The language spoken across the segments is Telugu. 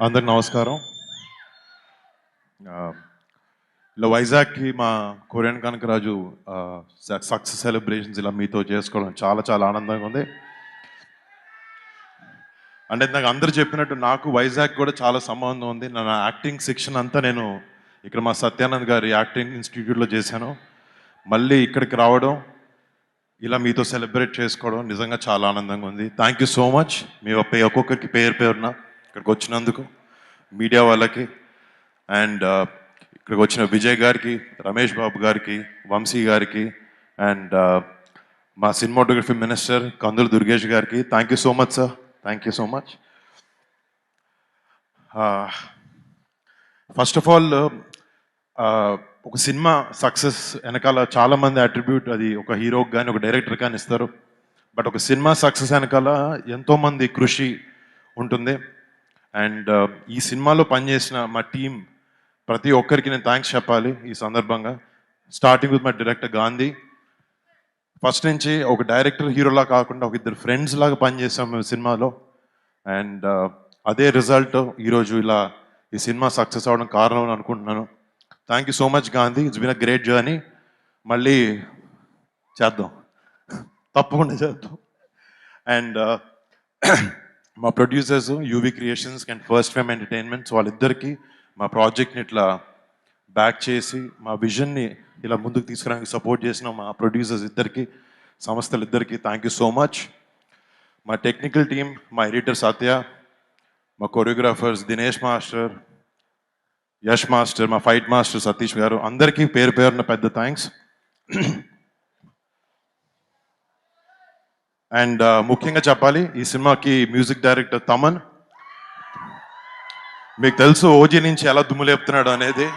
అందరికి నమస్కారం. ఇలా వైజాగ్కి మా కొరియన్ కనకరాజు సక్సెస్ సెలబ్రేషన్స్ ఇలా మీతో చేసుకోవడం చాలా చాలా ఆనందంగా ఉంది. అంటే నాకు అందరు చెప్పినట్టు నాకు వైజాగ్ కూడా చాలా సంబంధం ఉంది. నా యాక్టింగ్ శిక్షణ అంతా నేను ఇక్కడ మా సత్యానంద్ గారి యాక్టింగ్ ఇన్స్టిట్యూట్లో చేశాను. మళ్ళీ ఇక్కడికి రావడం, ఇలా మీతో సెలబ్రేట్ చేసుకోవడం నిజంగా చాలా ఆనందంగా ఉంది. Thank you so much. మీ ఒక్కొక్కరికి పేరున ఇక్కడికి వచ్చినందుకు, మీడియా వాళ్ళకి అండ్ ఇక్కడికి వచ్చిన విజయ్ గారికి, రమేష్ బాబు గారికి, వంశీ గారికి అండ్ మా సినిమాటోగ్రఫీ మినిస్టర్ కందులు దుర్గేష్ గారికి thank you so much sir. Thank you so much. First of all ఒక సినిమా సక్సెస్ వెనకాల చాలామంది అట్రిబ్యూట్ అది ఒక హీరోకి కానీ ఒక డైరెక్టర్ కానీ ఇస్తారు. బట్ ఒక సినిమా సక్సెస్ వెనకాల ఎంతోమంది కృషి ఉంటుంది. అండ్ ఈ సినిమాలో పనిచేసిన మా టీం ప్రతి ఒక్కరికి నేను థ్యాంక్స్ చెప్పాలి ఈ సందర్భంగా. Starting with my director Gandhi. First నుంచి ఒక డైరెక్టర్ హీరోలా కాకుండా ఒక ఇద్దరు ఫ్రెండ్స్ లాగా పనిచేసాం మేము సినిమాలో. అండ్ అదే రిజల్ట్ ఈరోజు ఇలా ఈ సినిమా సక్సెస్ అవ్వడం కారణం అని అనుకుంటున్నాను. Thank you so much Gandhi. It's been a great journey. మళ్ళీ చేద్దాం, తప్పకుండా చేద్దాం. అండ్ మా ప్రొడ్యూసర్స్ యూవీ క్రియేషన్స్ అండ్ ఫస్ట్ ఫేమ్ ఎంటర్టైన్మెంట్స్ వాళ్ళిద్దరికీ మా ప్రాజెక్ట్ని ఇట్లా బ్యాక్ చేసి మా విజన్ని ఇలా ముందుకు తీసుకురావడానికి సపోర్ట్ చేసిన మా ప్రొడ్యూసర్స్ ఇద్దరికి, సంస్థలు ఇద్దరికి థ్యాంక్ యూ సో మచ్. మా టెక్నికల్ టీమ్, మా ఎడిటర్ సత్య, మా choreographers Dinesh master, Yash master, మా ఫైట్ మాస్టర్ సతీష్ గారు, అందరికీ పేరున పెద్ద థ్యాంక్స్. అండ్ ముఖ్యంగా చెప్పాలి, ఈ సినిమాకి మ్యూజిక్ డైరెక్టర్ తమన్. మీకు తెలుసు ఓజీ నుంచి ఎలా దుమ్ములేపుతున్నాడు అనేది.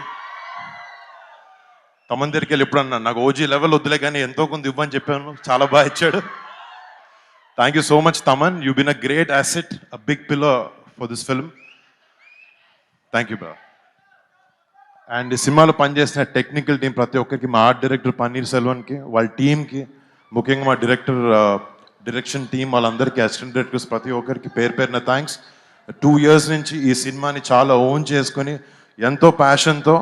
తమన్ దగ్గరికి వెళ్ళి ఎప్పుడు అన్నాను, నాకు ఓజీ లెవెల్ వద్దులే కానీ ఎంతో కొంత ఇవ్వని చెప్పాను, చాలా బాగా ఇచ్చాడు. Thank you so much Thaman. You been a great asset, a big pillar for this film. Thank you bro. And ఈ సినిమాలో పనిచేసిన టెక్నికల్ టీం ప్రతి ఒక్కరికి, మా ఆర్ట్ డైరెక్టర్ పన్నీర్ సెల్వన్కి, వాళ్ళ టీంకి, ముఖ్యంగా మా డైరెక్షన్ టీం వాళ్ళందరికీ, అసిస్టెంట్ డైరెక్టర్స్ ప్రతి ఒక్కరికి పేరున థ్యాంక్స్. 2 years నుంచి ఈ సినిమాని చాలా ఓన్ చేసుకొని ఎంతో ప్యాషన్తో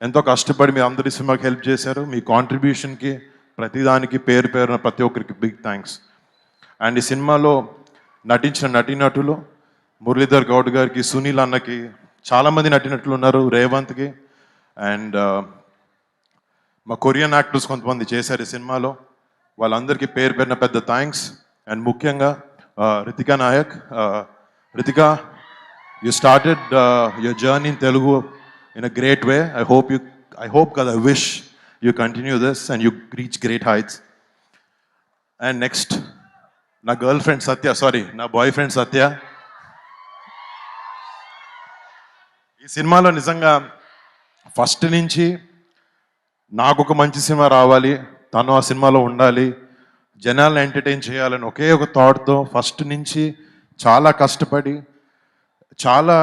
ఎంతో కష్టపడి మీ అందరి సినిమాకి హెల్ప్ చేశారు. మీ కాంట్రిబ్యూషన్కి ప్రతిదానికి పేరున ప్రతి ఒక్కరికి బిగ్ థ్యాంక్స్. అండ్ ఈ సినిమాలో నటించిన నటీనటులు మురళీధర్ గౌడ్ గారికి, సునీల్ అన్నకి, చాలామంది నటినటులు ఉన్నారు, రేవంత్కి. అండ్ మా కొరియన్ యాక్టర్స్ కొంతమంది చేశారు ఈ సినిమాలో, వాళ్ళందరికీ పేరున పెద్ద థ్యాంక్స్. అండ్ ముఖ్యంగా Ritika Nayak. Ritika, you started your journey in Telugu in a great way. I hope కదా, I wish you continue this and you reach great heights. And next నా గర్ల్ ఫ్రెండ్ సత్య, నా బాయ్ ఫ్రెండ్ సత్య. ఈ సినిమాలో నిజంగా ఫస్ట్ నుంచి నాకు ఒక మంచి సినిమా రావాలి, తను ఆ సినిమాలో ఉండాలి, జనాలను ఎంటర్టైన్ చేయాలని ఒకే ఒక థాట్తో ఫస్ట్ నుంచి చాలా కష్టపడి చాలా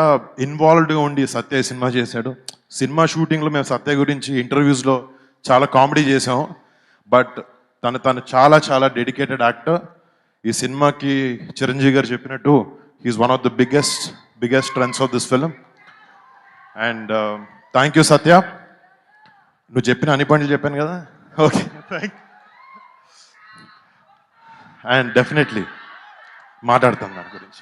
ఇన్వాల్వ్డ్గా ఉండి సత్య సినిమా చేశాడు. సినిమా షూటింగ్లో మేము సత్య గురించి ఇంటర్వ్యూస్లో చాలా కామెడీ చేసాం. బట్ తను చాలా చాలా డెడికేటెడ్ యాక్టర్. ఈ సినిమాకి చిరంజీవి గారు చెప్పినట్టు he's one of the biggest strengths of this film. And thank you Satya. నువ్వు చెప్పిన అన్ని పాయింట్లు చెప్పాను కదా, ఓకే థ్యాంక్. అండ్ డెఫినెట్లీ మాట్లాడతాను దాని గురించి.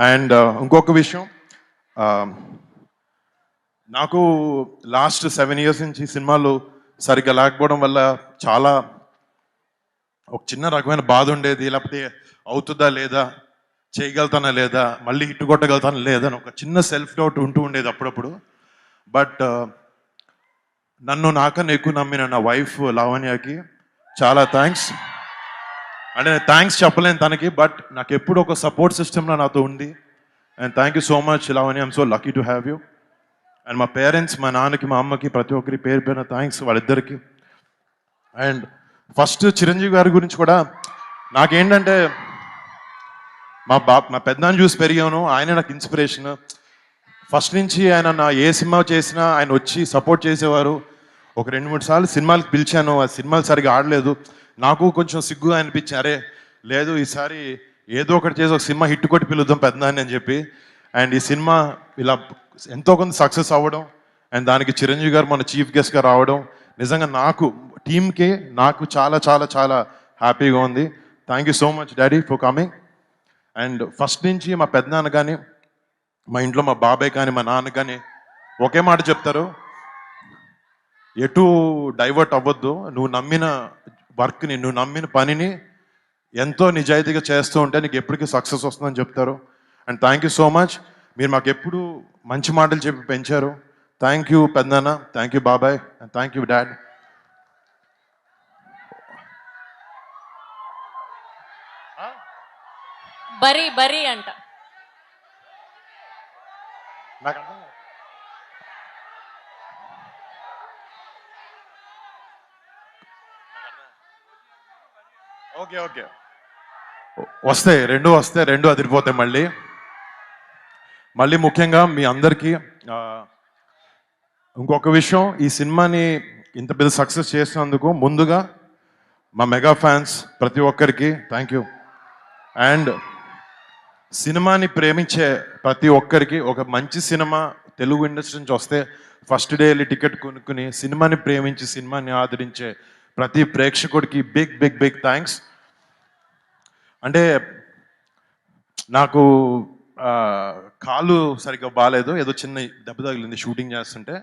అండ్ ఇంకొక విషయం, నాకు లాస్ట్ 7 years నుంచి సినిమాలు సరిగ్గా లేకపోవడం వల్ల చాలా ఒక చిన్న రకమైన బాధ ఉండేది. లేకపోతే అవుతుందా లేదా, చేయగలుగుతానా లేదా, మళ్ళీ హిట్ కొట్టగలుగుతానా లేదా అని ఒక చిన్న సెల్ఫ్ డౌట్ ఉంటూ ఉండేది అప్పుడప్పుడు. బట్ నన్ను నాకన్నా ఎక్కువ నమ్మిన నా వైఫ్ లావణ్యకి చాలా థ్యాంక్స్. అంటే నేను థ్యాంక్స్ చెప్పలేను తనకి, బట్ నాకు ఎప్పుడు ఒక సపోర్ట్ సిస్టమ్లో నాతో ఉంది. And thank you so much Lavanya, I'm so lucky to have you. And మా పేరెంట్స్, మా నాన్నకి, మా అమ్మకి, ప్రతి ఒక్కరి పేరున థ్యాంక్స్ వాళ్ళిద్దరికి. అండ్ ఫస్ట్ చిరంజీవి గారి గురించి కూడా నాకేంటంటే, మా పెద్దనాన్ని చూసి పెరిగాను, ఆయన నాకు ఇన్స్పిరేషన్. ఫస్ట్ నుంచి ఆయన నా ఏ సినిమా చేసినా ఆయన వచ్చి సపోర్ట్ చేసేవారు. ఒక 2-3 సార్లు సినిమాలకు పిలిచాను, ఆ సినిమాలు సరిగా ఆడలేదు. నాకు కొంచెం సిగ్గుగా అనిపించి, అరే లేదు ఈసారి ఏదో ఒకటి చేసి ఒక సినిమా హిట్ కొట్టి పిలుద్దాం పెద్దనాన్ని అని చెప్పి. అండ్ ఈ సినిమా ఇలా ఎంతో కొంత సక్సెస్ అవ్వడం అండ్ దానికి చిరంజీవి గారు మన చీఫ్ గెస్ట్గా రావడం నిజంగా నాకు టీమ్కి నాకు చాలా చాలా చాలా హ్యాపీగా ఉంది. Thank you so much daddy for coming. And first నుంచి మా పెద్దనాన్న కానీ మా ఇంట్లో మా బాబాయ్ కానీ మా నాన్న కానీ ఒకే మాట చెప్తారు, ఎటు డైవర్ట్ అవ్వద్దు, నువ్వు నమ్మిన వర్క్ని నువ్వు నమ్మిన పనిని ఎంతో నిజాయితీగా చేస్తూ ఉంటే నీకు ఎప్పటికీ సక్సెస్ వస్తుందని చెప్తారు. And thank you so much, మీరు మాకు ఎప్పుడు మంచి మాటలు చెప్పి పెంచారు. థ్యాంక్ యూ పెద్దనాన్న, థ్యాంక్ యూ బాబాయ్, అండ్ థ్యాంక్ యూ డాడ్. బరీ బరీ అంట. నాకు అర్థం కాదు. ఓకే ఓకే వస్తాయి, రెండు అదిరిపోతాయి. మళ్ళీ ముఖ్యంగా మీ అందరికీ ఇంకొక విషయం, ఈ సినిమాని ఇంత పెద్ద సక్సెస్ చేసినందుకు ముందుగా మా మెగా ఫ్యాన్స్ ప్రతి ఒక్కరికి థ్యాంక్ యూ. అండ్ సినిమాని ప్రేమించే ప్రతి ఒక్కరికి, ఒక మంచి సినిమా తెలుగు ఇండస్ట్రీ నుంచి వస్తే ఫస్ట్ డే వెళ్ళి టికెట్ కొనుక్కుని సినిమాని ప్రేమించి సినిమాని ఆదరించే ప్రతి ప్రేక్షకుడికి బిగ్ బిగ్ బిగ్ థ్యాంక్స్. అంటే నాకు కాలు సరిగ్గా బాగాలేదు, ఏదో చిన్న దెబ్బ తగిలింది షూటింగ్ చేస్తుంటే.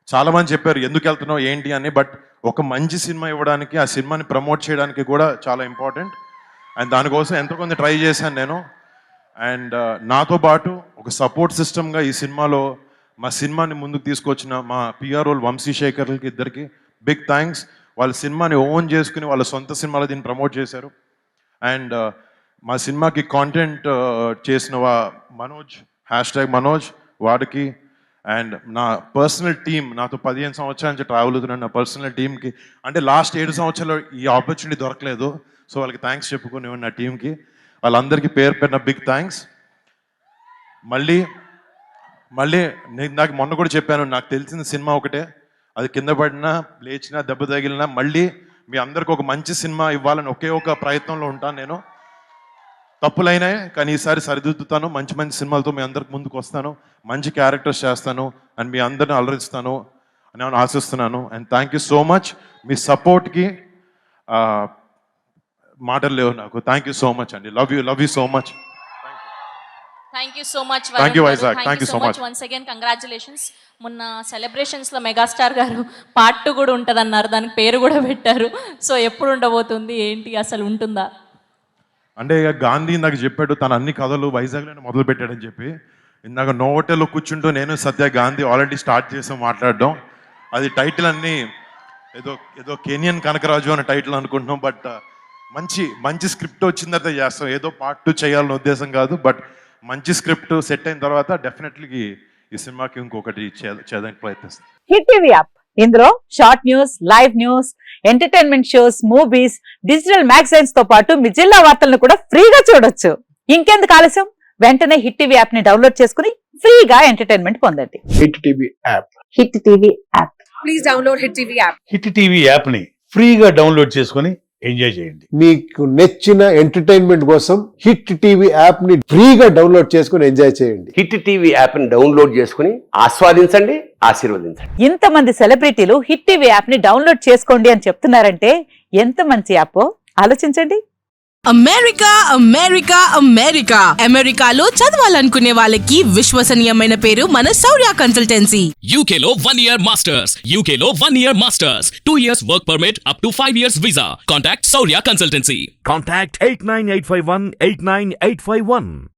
చాలామంది చెప్పారు ఎందుకు వెళ్తున్నావు ఏంటి అని, బట్ ఒక మంచి సినిమా ఇవ్వడానికి ఆ సినిమాని ప్రమోట్ చేయడానికి కూడా చాలా ఇంపార్టెంట్. అండ్ దానికోసం ఎంతో కొంత ట్రై చేశాను నేను. అండ్ నాతో పాటు ఒక సపోర్ట్ సిస్టమ్గా ఈ సినిమాలో మా సినిమాని ముందుకు తీసుకొచ్చిన మా పిఆర్ఓ వంశీశేఖర్లకి ఇద్దరికి బిగ్ థ్యాంక్స్. వాళ్ళ సినిమాని ఓన్ చేసుకుని వాళ్ళ సొంత సినిమాలో దీన్ని ప్రమోట్ చేశారు. అండ్ మా సినిమాకి కాంటెంట్ చేసిన మనోజ్ #మనోజ్ వాడికి, అండ్ నా పర్సనల్ టీమ్, నాతో 15 సంవత్సరాల నుంచి ట్రావెల్ అవుతున్నాను, నా పర్సనల్ టీమ్కి. అంటే లాస్ట్ 7 సంవత్సరాలు ఈ ఆపర్చునిటీ దొరకలేదు, సో వాళ్ళకి థ్యాంక్స్ చెప్పుకొని నా టీంకి వాళ్ళందరికీ పేరు పేరున బిగ్ థ్యాంక్స్. మళ్ళీ నాకు మొన్న కూడా చెప్పాను, నాకు తెలిసిన సినిమా ఒకటే, అది కింద పడినా లేచినా దెబ్బ తగిలినా మళ్ళీ మీ అందరికి ఒక మంచి సినిమా ఇవ్వాలని ఒకే ఒక ప్రయత్నంలో ఉంటాను నేను. తప్పులైనాయి కానీ ఈసారి సరిదిద్దుతాను, మంచి మంచి సినిమాలతో మీ అందరికి ముందుకు వస్తాను, మంచి క్యారెక్టర్స్ చేస్తాను అండ్ మీ అందరిని అలరిస్తాను అని నేను ఆశిస్తున్నాను. And thank you so much, మీ సపోర్ట్కి మాటలు లేవు నాకు. థ్యాంక్ యూ సో మచ్ అండి, love you so much. Thank you so much. Thank you Vizag, thank you so much once again. Congratulations. మొన్న సెలబ్రేషన్స్లో మెగాస్టార్ గారు పార్ట్ 2 కూడా ఉంటుంది అన్నారు, దానికి పేరు కూడా పెట్టారు. సో ఎప్పుడు ఉండబోతుంది ఏంటి, అసలు ఉంటుందా? అంటే ఇక గాంధీ ఇందాక చెప్పాడు తన అన్ని కథలు వైజాగ్లోనే మొదలు పెట్టాడని చెప్పి. ఇందాక నోటెల్లో కూర్చుంటూ నేను సత్య గాంధీ ఆల్రెడీ స్టార్ట్ చేసాం మాట్లాడడం. అది టైటిల్ అన్ని ఏదో కెనియన్ కనకరాజు అనే టైటిల్ అనుకుంటున్నాం, బట్ మంచి స్క్రిప్ట్ వచ్చిన తర్వాత చేస్తాం. ఏదో పార్ట్ 2 చేయాలన్న ఉద్దేశం కాదు, బట్ మంచి స్క్రిప్ట్ సెట్ అయిన తర్వాత డెఫినెట్లీ ఈ సినిమాకి ఇంకొకటి చేయడానికి ప్రయత్నిస్తాం. హిట్ టీవీ యాప్, ఇందులో short news, live news, entertainment shows, movies, digital magazines తో పాటు మీ జిల్లా వార్తలను కూడా ఫ్రీగా చూడొచ్చు. ఇంకెందుకు ఆలస్యం, వెంటనే హిట్ టీవీ యాప్ ని డౌన్లోడ్ చేసుకుని ఫ్రీగా ఎంటర్టైన్మెంట్ పొందండి. Hit TV app, hit TV app, please download hit TV app. Hit TV app ని ఫ్రీగా డౌన్లోడ్ చేసుకుని ఎంజాయ్ చేయండి. మీకు నచ్చిన ఎంటర్టైన్మెంట్ కోసం హిట్ టీవీ యాప్ ని ఫ్రీగా డౌన్లోడ్ చేసుకుని ఎంజాయ్ చేయండి. హిట్ టీవీ యాప్ ని డౌన్లోడ్ చేసుకుని ఆస్వాదించండి, ఆశీర్వదించండి. ఇంతమంది సెలబ్రిటీలు హిట్ టీవీ యాప్ ని డౌన్లోడ్ చేసుకోండి అని చెప్తున్నారంటే ఎంత మంచి యాప్ ఆలోచించండి. అమెరికాలో చదవాలనుకునే వాళ్ళకి విశ్వసనీయమైన పేరు మన శౌర్య కన్సల్టెన్సీ. UK లో 1 year masters, UK లో 1 year masters, 2 years work permit up to 5 years visa. Contact Saurya Consultancy. Contact 89851 89851.